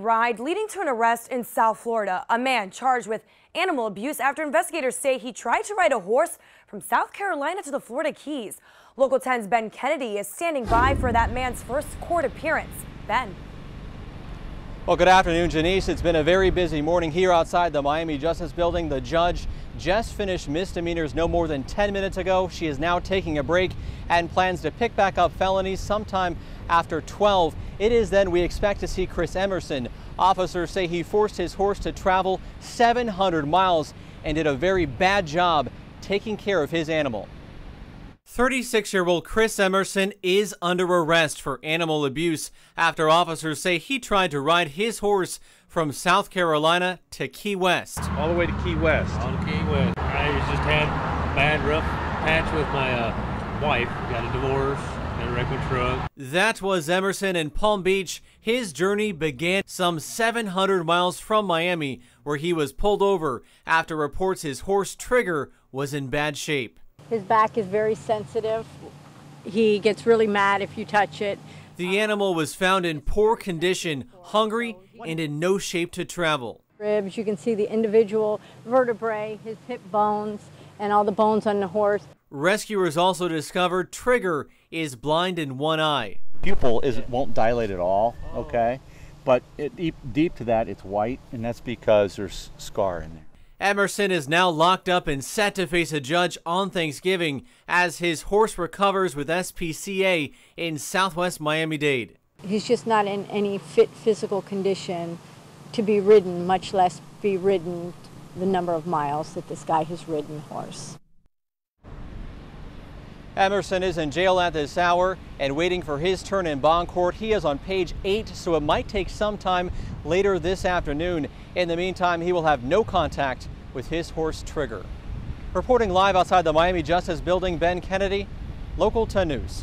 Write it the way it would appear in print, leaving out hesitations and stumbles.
Ride leading to an arrest in South Florida. A man charged with animal abuse after investigators say he tried to ride a horse from South Carolina to the Florida Keys. Local 10's Ben Kennedy is standing by for that man's first court appearance. Ben. Well, good afternoon, Janice. It's been a very busy morning here outside the Miami Justice Building. The judge just finished misdemeanors no more than 10 minutes ago. She is now taking a break and plans to pick back up felonies sometime after 12. It is then we expect to see Chris Emerson. Officers say he forced his horse to travel 700 miles and did a very bad job taking care of his animal. 36-year-old Chris Emerson is under arrest for animal abuse after officers say he tried to ride his horse from South Carolina to Key West. All the way to Key West. All to Key West. I just had a bad rough patch with my wife. Got a divorce, got a wreck with a truck. That was Emerson in Palm Beach. His journey began some 700 miles from Miami, where he was pulled over after reports his horse Trigger was in bad shape. His back is very sensitive. He gets really mad if you touch it. The animal was found in poor condition, hungry, and in no shape to travel. Ribs, you can see the individual vertebrae, his hip bones, and all the bones on the horse. Rescuers also discovered Trigger is blind in one eye. Pupil won't dilate at all, okay? But deep to that, it's white, and that's because there's scar in there. Emerson is now locked up and set to face a judge on Thanksgiving as his horse recovers with SPCA in southwest Miami-Dade. He's just not in any fit physical condition to be ridden, much less be ridden the number of miles that this guy has ridden horse. Emerson is in jail at this hour and waiting for his turn in bond court. He is on page 8, so it might take some time later this afternoon. In the meantime, he will have no contact with his horse Trigger. Reporting live outside the Miami Justice Building, Ben Kennedy, Local 10 News.